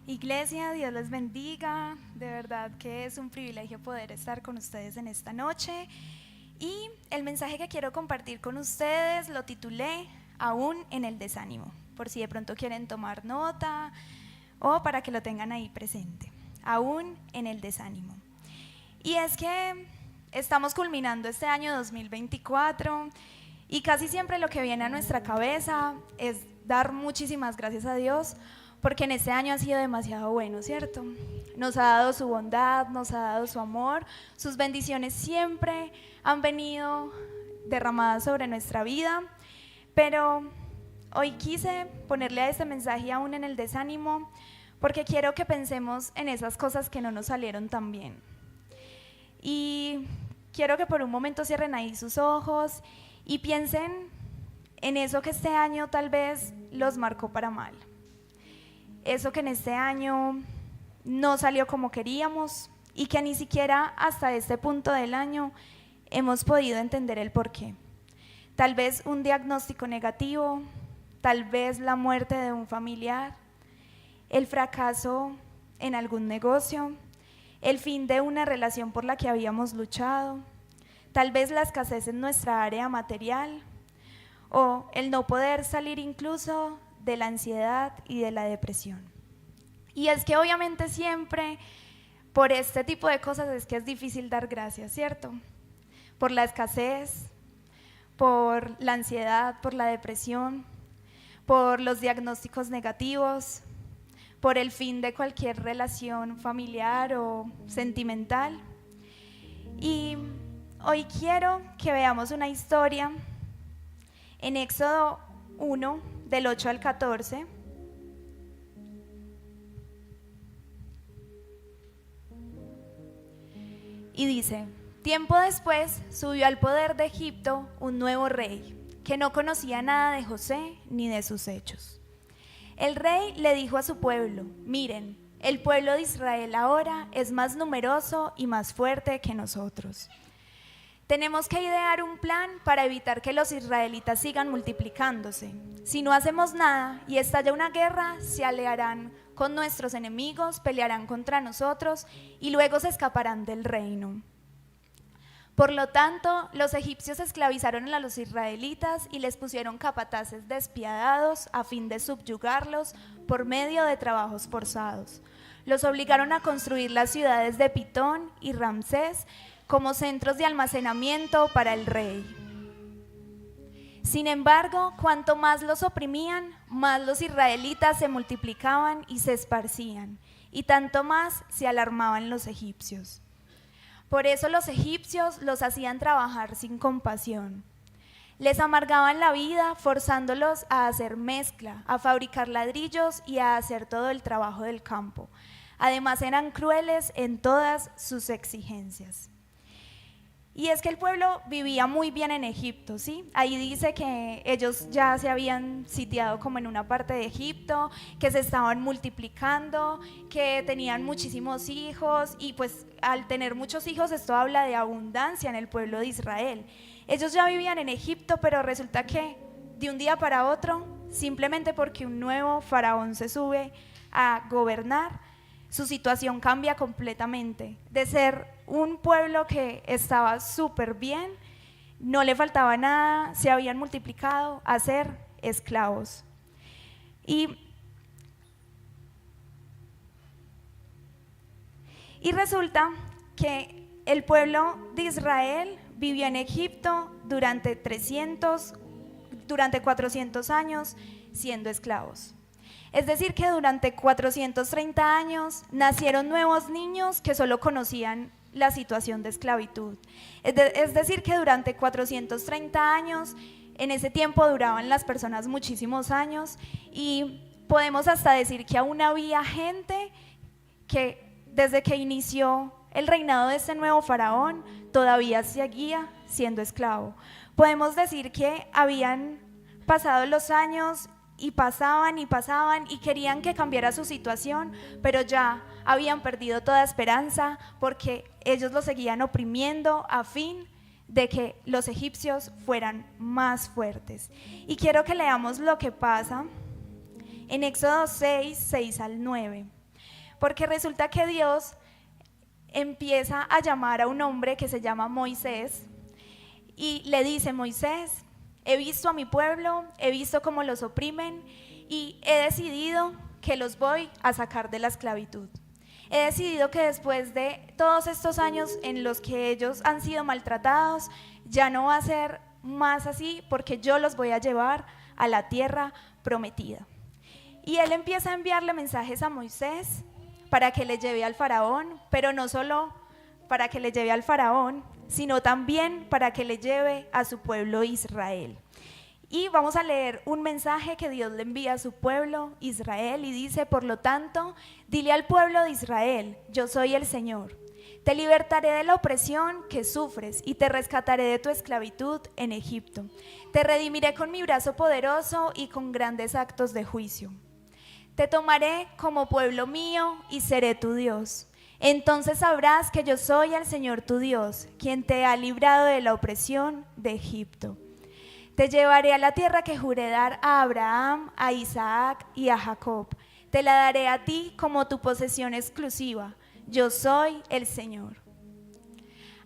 Iglesia, Dios les bendiga. De verdad que es un privilegio poder estar con ustedes en esta noche. Y el mensaje que quiero compartir con ustedes lo titulé Aún en el desánimo, por si de pronto quieren tomar nota o para que lo tengan ahí presente. Aún en el desánimo. Y es que estamos culminando este año 2024 y casi siempre lo que viene a nuestra cabeza es dar muchísimas gracias a Dios porque en este año ha sido demasiado bueno, ¿cierto? Nos ha dado su bondad, nos ha dado su amor, sus bendiciones siempre han venido derramadas sobre nuestra vida, pero hoy quise ponerle a este mensaje aún en el desánimo porque quiero que pensemos en esas cosas que no nos salieron tan bien. Y quiero que por un momento cierren ahí sus ojos y piensen en eso que este año tal vez los marcó para mal. Eso que en este año no salió como queríamos y que ni siquiera hasta este punto del año hemos podido entender el porqué. Tal vez un diagnóstico negativo, tal vez la muerte de un familiar, el fracaso en algún negocio, el fin de una relación por la que habíamos luchado, tal vez la escasez en nuestra área material o el no poder salir incluso de la ansiedad y de la depresión. Y es que obviamente siempre por este tipo de cosas es que es difícil dar gracias, ¿cierto? Por la escasez, por la ansiedad, por la depresión, por los diagnósticos negativos, por el fin de cualquier relación familiar o sentimental. Y hoy quiero que veamos una historia en Éxodo 1, del 8 al 14. Y dice: tiempo después subió al poder de Egipto un nuevo rey, que no conocía nada de José ni de sus hechos. El rey le dijo a su pueblo: miren, el pueblo de Israel ahora es más numeroso y más fuerte que nosotros. Tenemos que idear un plan para evitar que los israelitas sigan multiplicándose. Si no hacemos nada y estalla una guerra, se aliarán con nuestros enemigos, pelearán contra nosotros y luego se escaparán del reino. Por lo tanto, los egipcios esclavizaron a los israelitas y les pusieron capataces despiadados a fin de subyugarlos por medio de trabajos forzados. Los obligaron a construir las ciudades de Pitón y Ramsés como centros de almacenamiento para el rey. Sin embargo, cuanto más los oprimían, más los israelitas se multiplicaban y se esparcían, y tanto más se alarmaban los egipcios. Por eso los egipcios los hacían trabajar sin compasión. Les amargaban la vida forzándolos a hacer mezcla, a fabricar ladrillos y a hacer todo el trabajo del campo. Además eran crueles en todas sus exigencias. Y es que el pueblo vivía muy bien en Egipto, ¿sí? Ahí dice que ellos ya se habían sitiado como en una parte de Egipto, que se estaban multiplicando, que tenían muchísimos hijos y pues al tener muchos hijos esto habla de abundancia en el pueblo de Israel. Ellos ya vivían en Egipto, pero resulta que de un día para otro, simplemente porque un nuevo faraón se sube a gobernar, su situación cambia completamente. De ser un pueblo que estaba súper bien, no le faltaba nada, se habían multiplicado, a ser esclavos. Y resulta que el pueblo de Israel vivió en Egipto durante 400 años siendo esclavos. Es decir, que durante 430 años nacieron nuevos niños que solo conocían la situación de esclavitud. Es decir, que durante 430 años, en ese tiempo duraban las personas muchísimos años y podemos hasta decir que aún había gente que desde que inició el reinado de este nuevo faraón todavía seguía siendo esclavo. Podemos decir que habían pasado los años y pasaban y querían que cambiara su situación, pero ya habían perdido toda esperanza porque ellos los seguían oprimiendo a fin de que los egipcios fueran más fuertes. Y quiero que leamos lo que pasa en Éxodo 6, 6 al 9. porque resulta que Dios empieza a llamar a un hombre que se llama Moisés y le dice: Moisés, he visto a mi pueblo, he visto cómo los oprimen y he decidido que los voy a sacar de la esclavitud. He decidido que después de todos estos años en los que ellos han sido maltratados, ya no va a ser más así, porque yo los voy a llevar a la tierra prometida. Y él empieza a enviarle mensajes a Moisés para que le lleve al faraón, pero no solo para que le lleve al faraón, sino también para que le lleve a su pueblo Israel. Y vamos a leer un mensaje que Dios le envía a su pueblo Israel y dice: por lo tanto, dile al pueblo de Israel, yo soy el Señor. Te libertaré de la opresión que sufres y te rescataré de tu esclavitud en Egipto. Te redimiré con mi brazo poderoso y con grandes actos de juicio. Te tomaré como pueblo mío y seré tu Dios. Entonces sabrás que yo soy el Señor tu Dios, quien te ha librado de la opresión de Egipto. Te llevaré a la tierra que juré dar a Abraham, a Isaac y a Jacob. Te la daré a ti como tu posesión exclusiva. Yo soy el Señor.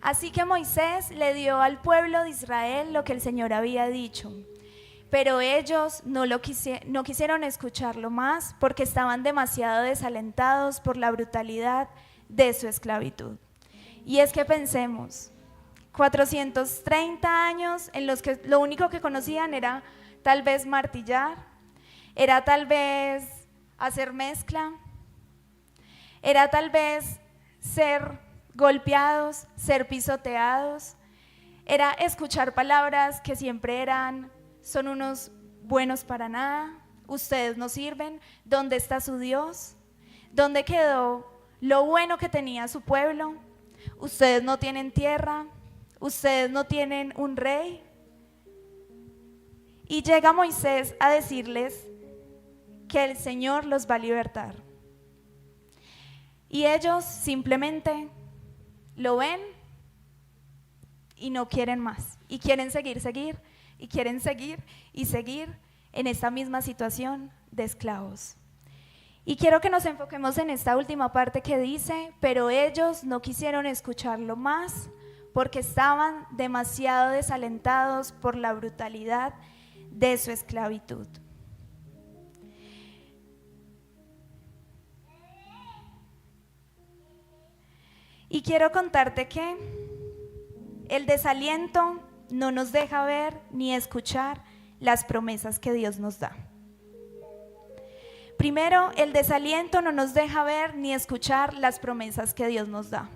Así que Moisés le dio al pueblo de Israel lo que el Señor había dicho. Pero ellos no quisieron escucharlo más porque estaban demasiado desalentados por la brutalidad de su esclavitud. Y es que pensemos, 430 años en los que lo único que conocían era tal vez martillar, era tal vez hacer mezcla, era tal vez ser golpeados, ser pisoteados, era escuchar palabras que siempre eran: son unos buenos para nada, ustedes no sirven, ¿dónde está su Dios? ¿Dónde quedó lo bueno que tenía su pueblo? Ustedes no tienen tierra, ustedes no tienen un rey. Y llega Moisés a decirles que el Señor los va a libertar. Y ellos simplemente lo ven y no quieren más. Y quieren seguir, y quieren seguir en esta misma situación de esclavos. Y quiero que nos enfoquemos en esta última parte que dice: pero ellos no quisieron escucharlo más porque estaban demasiado desalentados por la brutalidad de su esclavitud. Y quiero contarte que el desaliento no nos deja ver ni escuchar las promesas que Dios nos da. Primero, el desaliento no nos deja ver ni escuchar las promesas que Dios nos da.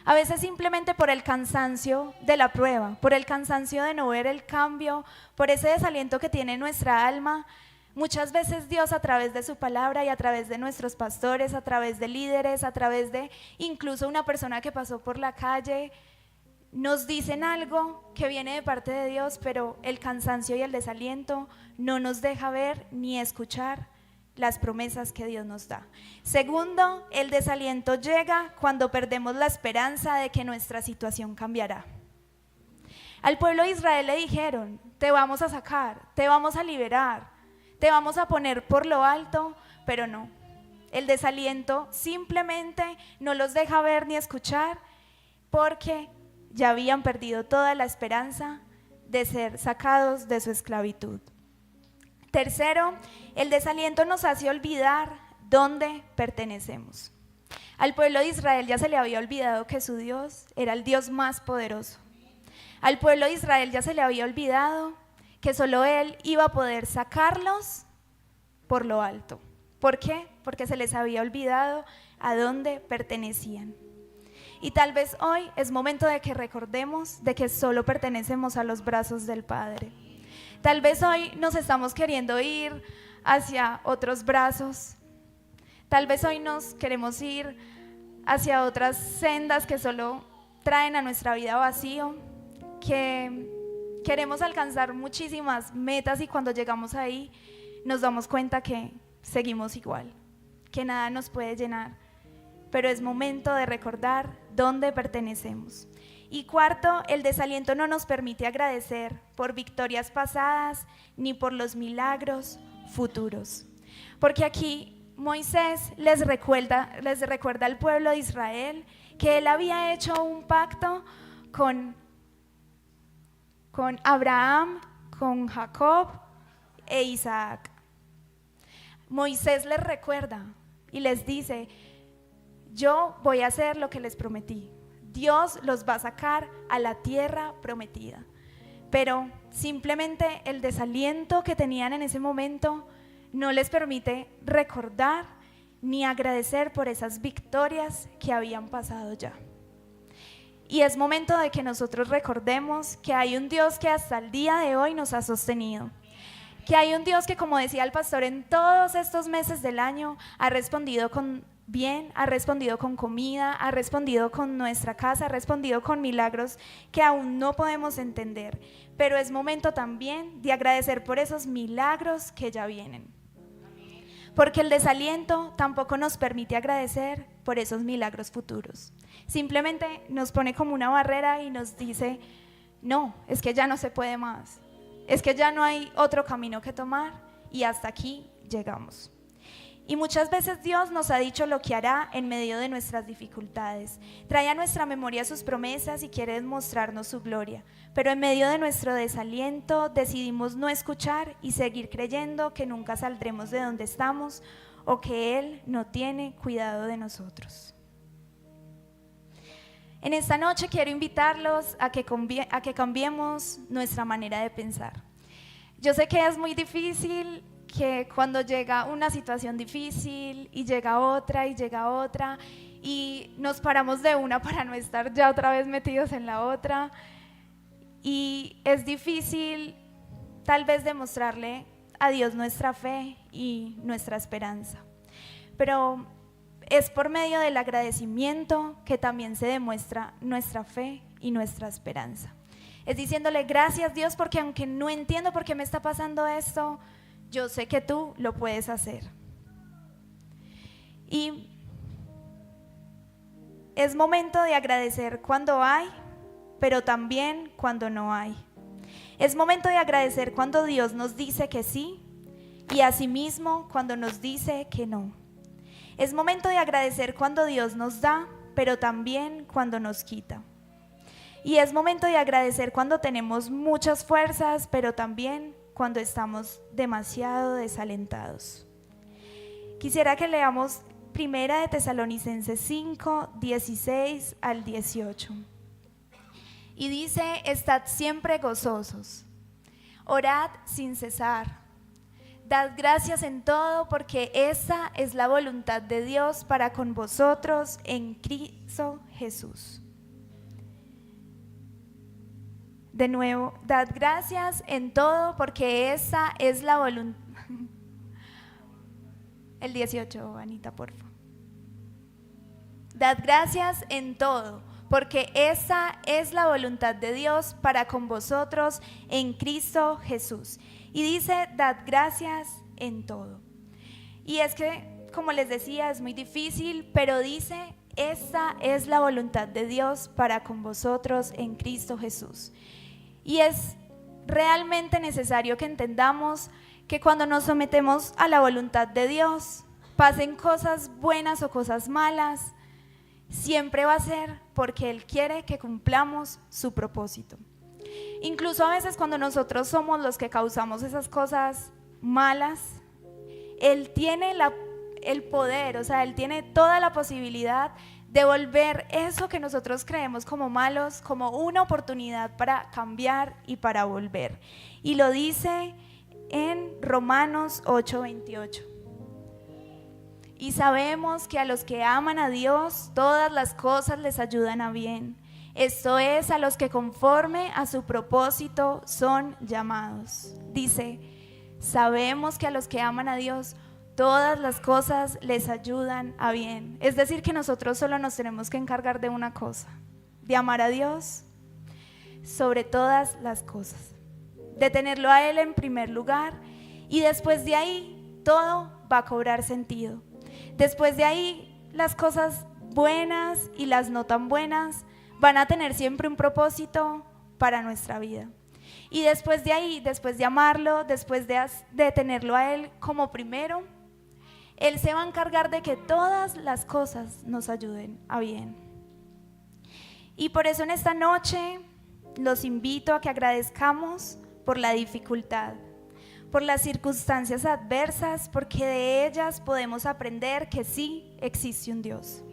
A veces simplemente por el cansancio de la prueba, por el cansancio de no ver el cambio, por ese desaliento que tiene nuestra alma, muchas veces Dios, a través de su palabra y a través de nuestros pastores, a través de líderes, a través de incluso una persona que pasó por la calle, nos dicen algo que viene de parte de Dios, pero el cansancio y el desaliento no nos deja ver ni escuchar las promesas que Dios nos da. Segundo, el desaliento llega cuando perdemos la esperanza de que nuestra situación cambiará. Al pueblo de Israel le dijeron: te vamos a sacar, te vamos a liberar, te vamos a poner por lo alto, pero no. El desaliento simplemente no los deja ver ni escuchar porque ya habían perdido toda la esperanza de ser sacados de su esclavitud. Tercero, el desaliento nos hace olvidar dónde pertenecemos. Al pueblo de Israel ya se le había olvidado que su Dios era el Dios más poderoso. Al pueblo de Israel ya se le había olvidado que solo Él iba a poder sacarlos por lo alto. ¿Por qué? Porque se les había olvidado a dónde pertenecían. Y tal vez hoy es momento de que recordemos de que solo pertenecemos a los brazos del Padre. Tal vez hoy nos estamos queriendo ir hacia otros brazos. Tal vez hoy nos queremos ir hacia otras sendas que solo traen a nuestra vida vacío, que queremos alcanzar muchísimas metas y cuando llegamos ahí nos damos cuenta que seguimos igual, que nada nos puede llenar. Pero es momento de recordar dónde pertenecemos. Y cuarto, el desaliento no nos permite agradecer por victorias pasadas ni por los milagros futuros. Porque aquí Moisés les recuerda al pueblo de Israel que él había hecho un pacto con Abraham, con Jacob e Isaac. Moisés les recuerda y les dice: yo voy a hacer lo que les prometí. Dios los va a sacar a la tierra prometida. Pero simplemente el desaliento que tenían en ese momento no les permite recordar ni agradecer por esas victorias que habían pasado ya. Y es momento de que nosotros recordemos que hay un Dios que hasta el día de hoy nos ha sostenido. Que hay un Dios que, como decía el pastor, en todos estos meses del año ha respondido con bien, ha respondido con comida, ha respondido con nuestra casa, ha respondido con milagros que aún no podemos entender. Pero es momento también de agradecer por esos milagros que ya vienen. Porque el desaliento tampoco nos permite agradecer por esos milagros futuros. Simplemente nos pone como una barrera y nos dice: no, es que ya no se puede más. Es que ya no hay otro camino que tomar y hasta aquí llegamos. Y muchas veces Dios nos ha dicho lo que hará en medio de nuestras dificultades. Trae a nuestra memoria sus promesas y quiere mostrarnos su gloria. Pero en medio de nuestro desaliento decidimos no escuchar y seguir creyendo que nunca saldremos de donde estamos o que Él no tiene cuidado de nosotros. En esta noche quiero invitarlos a que cambiemos nuestra manera de pensar. Yo sé que es muy difícil, que cuando llega una situación difícil y llega otra y nos paramos de una para no estar ya otra vez metidos en la otra, y es difícil tal vez demostrarle a Dios nuestra fe y nuestra esperanza, pero es por medio del agradecimiento que también se demuestra nuestra fe y nuestra esperanza. Es diciéndole: gracias Dios, porque aunque no entiendo por qué me está pasando esto, yo sé que tú lo puedes hacer. Y es momento de agradecer cuando hay, pero también cuando no hay. Es momento de agradecer cuando Dios nos dice que sí y asimismo cuando nos dice que no. Es momento de agradecer cuando Dios nos da, pero también cuando nos quita. Y es momento de agradecer cuando tenemos muchas fuerzas, pero también cuando estamos demasiado desalentados. Quisiera que leamos 1 de Tesalonicenses 5, 16 al 18. Y dice: estad siempre gozosos, orad sin cesar. Dad gracias en todo, porque esa es la voluntad de Dios para con vosotros en Cristo Jesús. De nuevo, dad gracias en todo, porque esa es la voluntad. El 18, Anita, por favor. Dad gracias en todo, porque esa es la voluntad de Dios para con vosotros en Cristo Jesús. Y dice: dad gracias en todo. Y es que, como les decía, es muy difícil, pero dice: esa es la voluntad de Dios para con vosotros en Cristo Jesús. Y es realmente necesario que entendamos que cuando nos sometemos a la voluntad de Dios, pasen cosas buenas o cosas malas, siempre va a ser porque Él quiere que cumplamos su propósito. Incluso a veces cuando nosotros somos los que causamos esas cosas malas, Él tiene el poder, o sea, Él tiene toda la posibilidad de volver eso que nosotros creemos como malos, como una oportunidad para cambiar y para volver. Y lo dice en Romanos 8:28. Y sabemos que a los que aman a Dios, todas las cosas les ayudan a bien. Esto es, a los que conforme a su propósito son llamados. Dice: sabemos que a los que aman a Dios, todas las cosas les ayudan a bien. Es decir, que nosotros solo nos tenemos que encargar de una cosa: de amar a Dios sobre todas las cosas, de tenerlo a Él en primer lugar, y después de ahí todo va a cobrar sentido. Después de ahí las cosas buenas y las no tan buenas van a tener siempre un propósito para nuestra vida. Y después de ahí, después de amarlo, después de tenerlo a Él como primero, Él se va a encargar de que todas las cosas nos ayuden a bien. Y por eso en esta noche los invito a que agradezcamos por la dificultad, por las circunstancias adversas, porque de ellas podemos aprender que sí existe un Dios.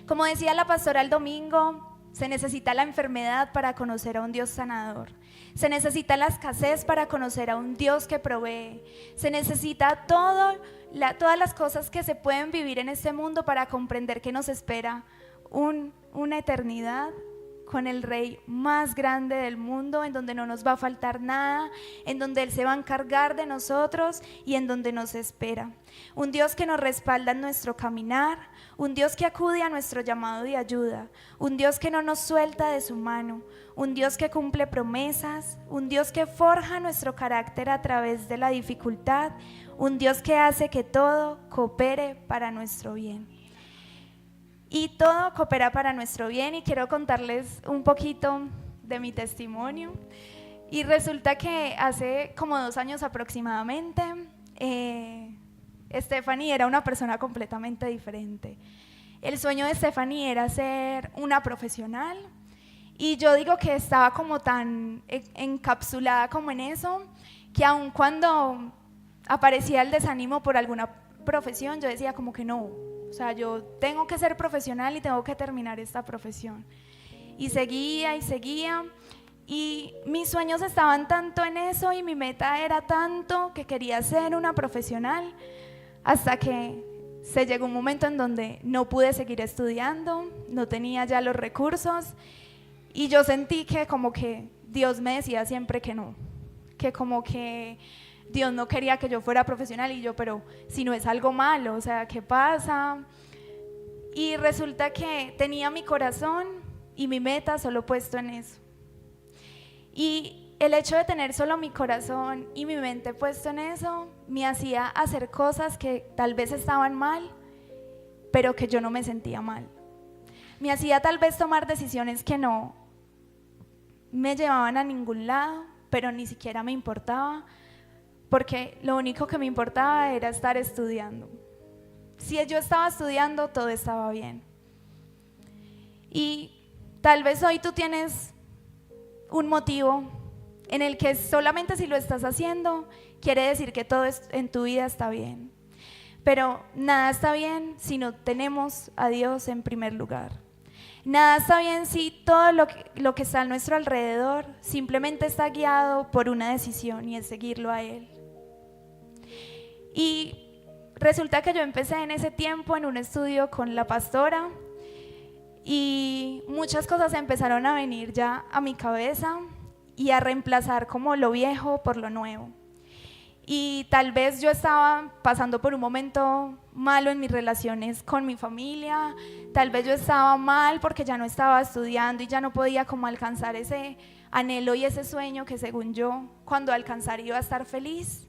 Como decía la pastora el domingo, se necesita la enfermedad para conocer a un Dios sanador. Se necesita la escasez para conocer a un Dios que provee. Se necesita todas las cosas que se pueden vivir en este mundo para comprender que nos espera una eternidad con el Rey más grande del mundo, en donde no nos va a faltar nada, en donde Él se va a encargar de nosotros y en donde nos espera. Un Dios que nos respalda en nuestro caminar, un Dios que acude a nuestro llamado de ayuda, un Dios que no nos suelta de su mano, un Dios que cumple promesas, un Dios que forja nuestro carácter a través de la dificultad, un Dios que hace que todo coopere para nuestro bien. Y todo coopera para nuestro bien, y quiero contarles un poquito de mi testimonio. Y resulta que hace como 2 años aproximadamente, Stephanie era una persona completamente diferente. El sueño de Stephanie era ser una profesional, y yo digo que estaba como tan encapsulada como en eso, que aun cuando aparecía el desánimo por alguna profesión, yo decía como que no, o sea, yo tengo que ser profesional y tengo que terminar esta profesión. Y seguía, y mis sueños estaban tanto en eso, y mi meta era tanto que quería ser una profesional, hasta que se llegó un momento en donde no pude seguir estudiando, no tenía ya los recursos, y yo sentí que como que Dios me decía siempre que no, que como que Dios no quería que yo fuera profesional, y yo, pero si no es algo malo, o sea, ¿qué pasa? Y resulta que tenía mi corazón y mi meta solo puesto en eso. Y el hecho de tener solo mi corazón y mi mente puesto en eso me hacía hacer cosas que tal vez estaban mal, pero que yo no me sentía mal. Me hacía tal vez tomar decisiones que no me llevaban a ningún lado, pero ni siquiera me importaba, porque lo único que me importaba era estar estudiando. Si yo estaba estudiando, todo estaba bien. Y tal vez hoy tú tienes un motivo en el que solamente si lo estás haciendo, quiere decir que todo en tu vida está bien. Pero nada está bien si no tenemos a Dios en primer lugar. Nada está bien si todo lo que está a nuestro alrededor simplemente está guiado por una decisión, y es seguirlo a Él. Y resulta que yo empecé en ese tiempo en un estudio con la pastora, y muchas cosas empezaron a venir ya a mi cabeza y a reemplazar como lo viejo por lo nuevo. Y tal vez yo estaba pasando por un momento malo en mis relaciones con mi familia, tal vez yo estaba mal porque ya no estaba estudiando y ya no podía como alcanzar ese anhelo y ese sueño que según yo, cuando alcanzar iba a estar feliz.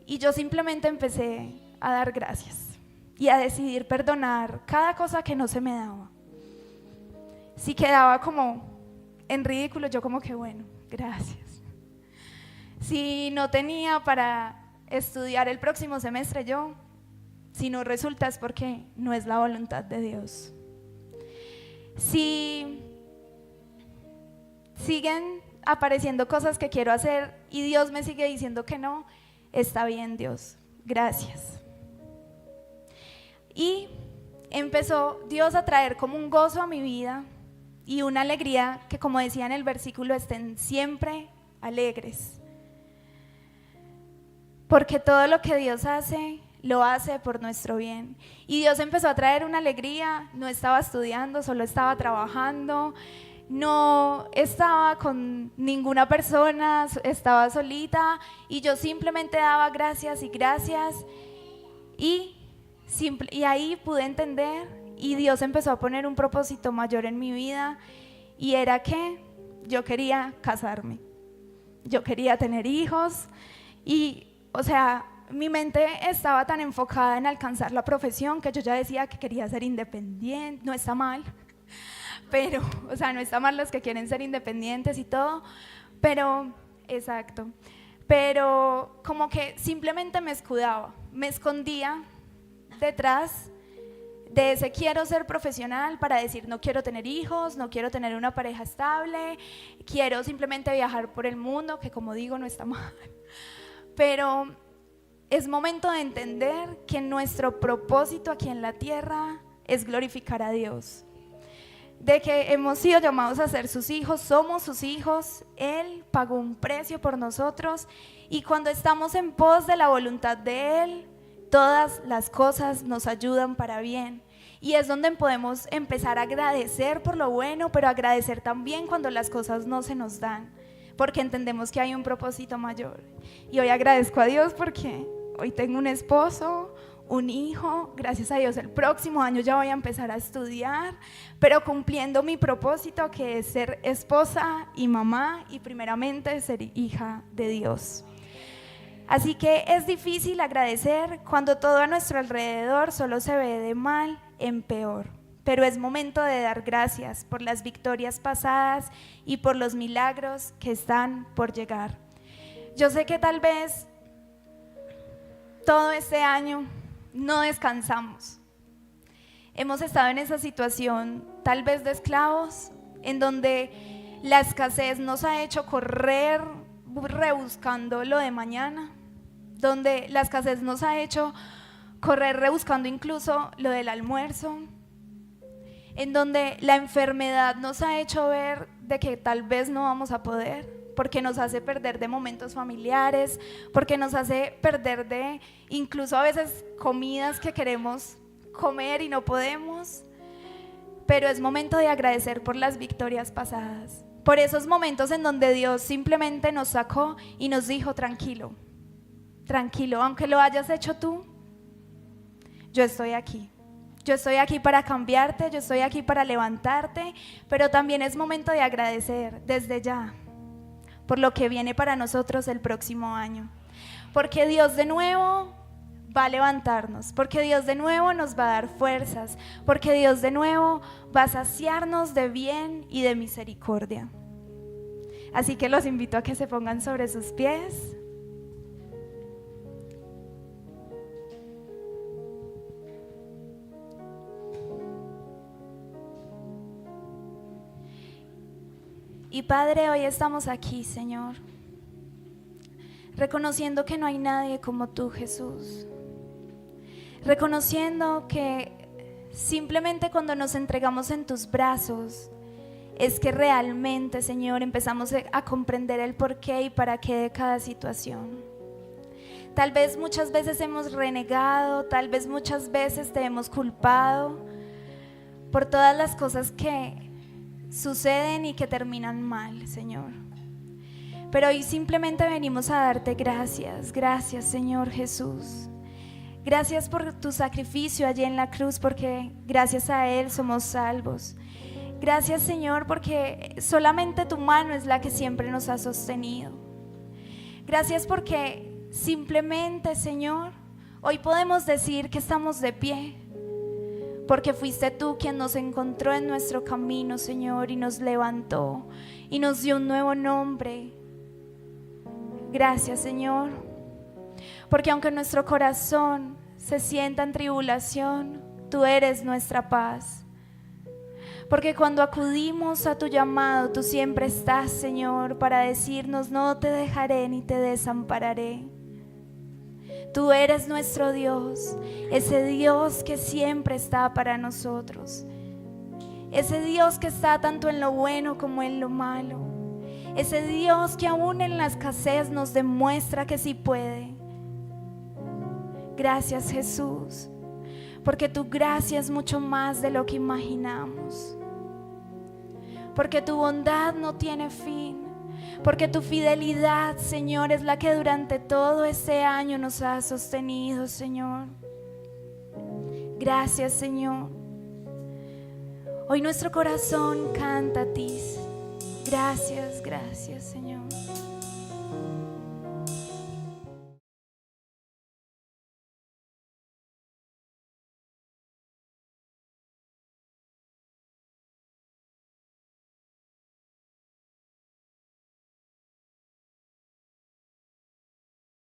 Y yo simplemente empecé a dar gracias y a decidir perdonar cada cosa que no se me daba. Si quedaba como en ridículo, yo como que bueno, gracias. Si no tenía para estudiar el próximo semestre, si no resulta es porque no es la voluntad de Dios. Si siguen apareciendo cosas que quiero hacer y Dios me sigue diciendo que no, está bien, Dios, gracias. Y empezó Dios a traer como un gozo a mi vida y una alegría que, como decía en el versículo, estén siempre alegres. Porque todo lo que Dios hace, lo hace por nuestro bien. Y Dios empezó a traer una alegría. No estaba estudiando, solo estaba trabajando. No estaba con ninguna persona, estaba solita. Y yo simplemente daba gracias y gracias. Y ahí pude entender, y Dios empezó a poner un propósito mayor en mi vida. Y era que yo quería casarme. Yo quería tener hijos. Y o sea, mi mente estaba tan enfocada en alcanzar la profesión que yo ya decía que quería ser independiente. No está mal, pero, o sea, no está mal los que quieren ser independientes y todo, pero, exacto, pero como que simplemente me escudaba, me escondía detrás de ese quiero ser profesional para decir no quiero tener hijos, no quiero tener una pareja estable, quiero simplemente viajar por el mundo, que como digo no está mal, pero es momento de entender que nuestro propósito aquí en la tierra es glorificar a Dios, de que hemos sido llamados a ser sus hijos, somos sus hijos, Él pagó un precio por nosotros y cuando estamos en pos de la voluntad de Él, todas las cosas nos ayudan para bien. Y es donde podemos empezar a agradecer por lo bueno, pero agradecer también cuando las cosas no se nos dan, porque entendemos que hay un propósito mayor. Y hoy agradezco a Dios porque hoy tengo un esposo, un hijo, gracias a Dios el próximo año ya voy a empezar a estudiar, pero cumpliendo mi propósito que es ser esposa y mamá y primeramente ser hija de Dios. Así que es difícil agradecer cuando todo a nuestro alrededor solo se ve de mal en peor, pero es momento de dar gracias por las victorias pasadas y por los milagros que están por llegar. Yo sé que tal vez todo este año no descansamos. Hemos estado en esa situación tal vez de esclavos, en donde la escasez nos ha hecho correr rebuscando lo de mañana, donde la escasez nos ha hecho correr rebuscando incluso lo del almuerzo, en donde la enfermedad nos ha hecho ver de que tal vez no vamos a poder, porque nos hace perder de momentos familiares, porque nos hace perder de incluso a veces comidas que queremos comer y no podemos, pero es momento de agradecer por las victorias pasadas, por esos momentos en donde Dios simplemente nos sacó y nos dijo tranquilo, tranquilo, aunque lo hayas hecho tú, yo estoy aquí. Yo estoy aquí para cambiarte, yo estoy aquí para levantarte, pero también es momento de agradecer desde ya por lo que viene para nosotros el próximo año. Porque Dios de nuevo va a levantarnos, porque Dios de nuevo nos va a dar fuerzas, porque Dios de nuevo va a saciarnos de bien y de misericordia. Así que los invito a que se pongan sobre sus pies. Y Padre, hoy estamos aquí, Señor, reconociendo que no hay nadie como tú, Jesús, reconociendo que simplemente cuando nos entregamos en tus brazos es que realmente, Señor, empezamos a comprender el porqué y para qué de cada situación. Tal vez muchas veces hemos renegado, tal vez muchas veces te hemos culpado por todas las cosas que suceden y que terminan mal, Señor. Pero hoy simplemente venimos a darte gracias, gracias, Señor Jesús. Gracias por tu sacrificio allí en la cruz, porque gracias a Él somos salvos. Gracias, Señor, porque solamente tu mano es la que siempre nos ha sostenido. Gracias porque simplemente, Señor, hoy podemos decir que estamos de pie, porque fuiste tú quien nos encontró en nuestro camino, Señor, y nos levantó y nos dio un nuevo nombre. Gracias, Señor, porque aunque nuestro corazón se sienta en tribulación, tú eres nuestra paz. Porque cuando acudimos a tu llamado, tú siempre estás, Señor, para decirnos: no te dejaré ni te desampararé. Tú eres nuestro Dios, ese Dios que siempre está para nosotros, ese Dios que está tanto en lo bueno como en lo malo, ese Dios que aún en la escasez nos demuestra que sí puede. Gracias, Jesús, porque tu gracia es mucho más de lo que imaginamos, porque tu bondad no tiene fin, porque tu fidelidad, Señor, es la que durante todo este año nos ha sostenido, Señor. Gracias, Señor. Hoy nuestro corazón canta a ti. Gracias, gracias, Señor.